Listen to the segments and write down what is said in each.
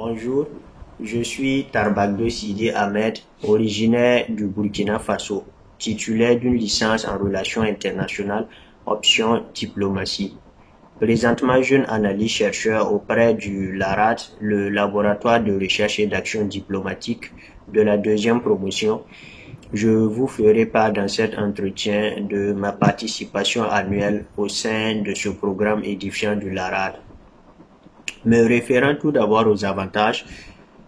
Bonjour, je suis Tarbagdo Sidi Ahmed, originaire du Burkina Faso, titulaire d'une licence en relations internationales, option diplomatie. Présentement jeune analyste-chercheur auprès du LARAD, le laboratoire de recherche et d'action diplomatique de la deuxième promotion. Je vous ferai part dans cet entretien de ma participation annuelle au sein de ce programme édifiant du LARAD. Me référant tout d'abord aux avantages,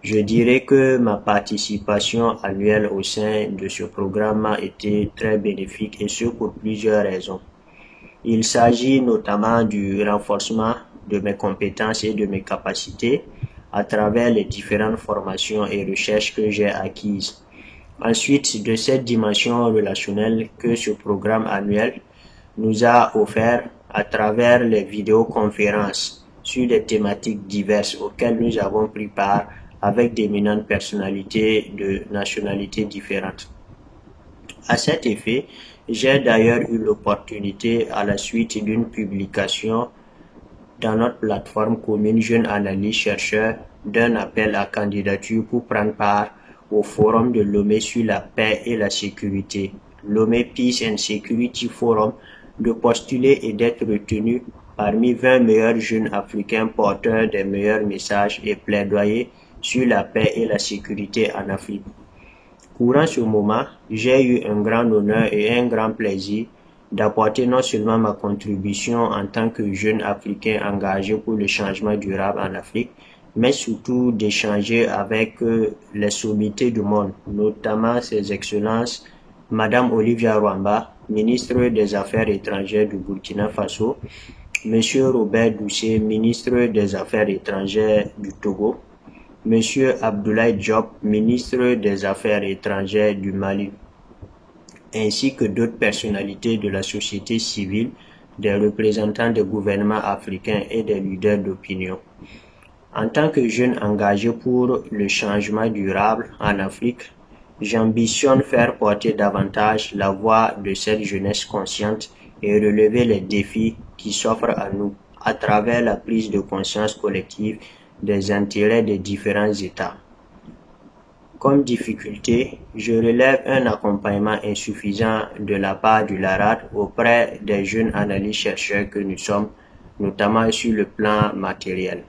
je dirais que ma participation annuelle au sein de ce programme a été très bénéfique et ce pour plusieurs raisons. Il s'agit notamment du renforcement de mes compétences et de mes capacités à travers les différentes formations et recherches que j'ai acquises. Ensuite, de cette dimension relationnelle que ce programme annuel nous a offert à travers les vidéoconférences sur des thématiques diverses auxquelles nous avons pris part avec d'éminentes personnalités de nationalités différentes. À cet effet, j'ai d'ailleurs eu l'opportunité à la suite d'une publication dans notre plateforme commune Jeunes Analystes Chercheurs d'un appel à candidature pour prendre part au forum de Lomé sur la paix et la sécurité, Lomé Peace and Security Forum, de postuler et d'être retenu parmi 20 meilleurs jeunes africains porteurs des meilleurs messages et plaidoyer sur la paix et la sécurité en Afrique. Courant ce moment, j'ai eu un grand honneur et un grand plaisir d'apporter non seulement ma contribution en tant que jeune africain engagé pour le changement durable en Afrique, mais surtout d'échanger avec les sommités du monde, notamment ses excellences Madame Olivia Rwamba, ministre des Affaires étrangères du Burkina Faso, Monsieur Robert Doucet, ministre des Affaires étrangères du Togo, Monsieur Abdoulaye Diop, ministre des Affaires étrangères du Mali, ainsi que d'autres personnalités de la société civile, des représentants des gouvernements africains et des leaders d'opinion. En tant que jeune engagé pour le changement durable en Afrique, j'ambitionne faire porter davantage la voix de cette jeunesse consciente et relever les défis qui s'offrent à nous à travers la prise de conscience collective des intérêts des différents États. Comme difficulté, je relève un accompagnement insuffisant de la part du LARAD auprès des jeunes analystes-chercheurs que nous sommes, notamment sur le plan matériel.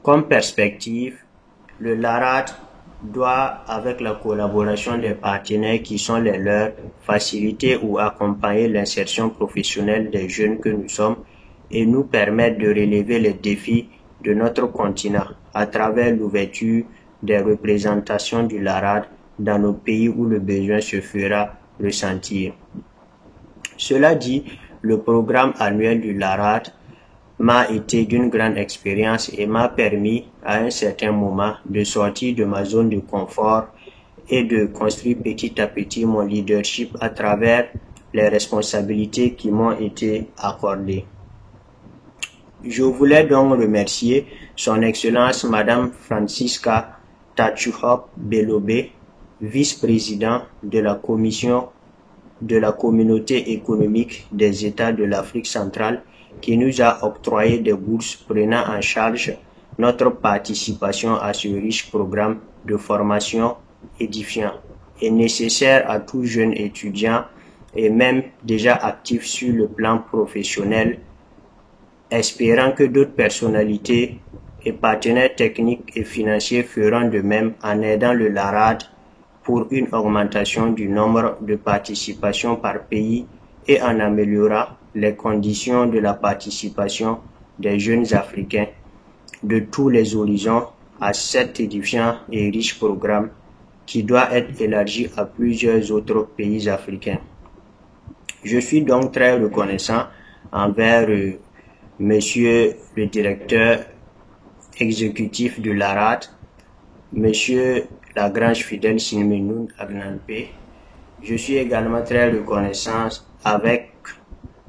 Comme perspective, le LARAD doit, avec la collaboration des partenaires qui sont les leurs, faciliter ou accompagner l'insertion professionnelle des jeunes que nous sommes et nous permettre de relever les défis de notre continent à travers l'ouverture des représentations du LARAD dans nos pays où le besoin se fera ressentir. Cela dit, le programme annuel du LARAD m'a été d'une grande expérience et m'a permis à un certain moment de sortir de ma zone de confort et de construire petit à petit mon leadership à travers les responsabilités qui m'ont été accordées. Je voulais donc remercier Son Excellence Madame Francisca Tachuhop Belobé, vice-président de la Commission de la Communauté économique des États de l'Afrique centrale, qui nous a octroyé des bourses prenant en charge notre participation à ce riche programme de formation édifiant et nécessaire à tout jeune étudiant et même déjà actif sur le plan professionnel, espérant que d'autres personnalités et partenaires techniques et financiers feront de même en aidant le LARAD pour une augmentation du nombre de participations par pays et en améliorant les conditions de la participation des jeunes Africains de tous les horizons à cet édifiant et riche programme qui doit être élargi à plusieurs autres pays africains. Je suis donc très reconnaissant envers Monsieur le directeur exécutif de l'ARAD, Monsieur Lagrange Fidèle Sinmenoun Agnanpe. Je suis également très reconnaissant avec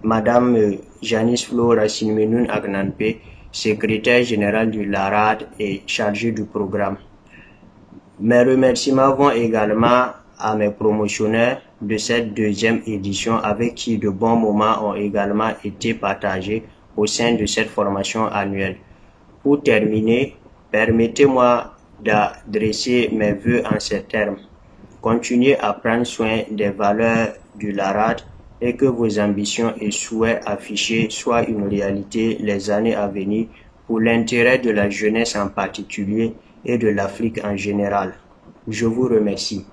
Madame Janice Flora Sinmenoun Agnanpe, secrétaire générale du LARAD et chargée du programme. Mes remerciements vont également à mes promotionnaires de cette deuxième édition avec qui de bons moments ont également été partagés au sein de cette formation annuelle. Pour terminer, Permettez-moi d'adresser mes vœux en ces termes. Continuez à prendre soin des valeurs du LARAD et que vos ambitions et souhaits affichés soient une réalité les années à venir pour l'intérêt de la jeunesse en particulier et de l'Afrique en général. Je vous remercie.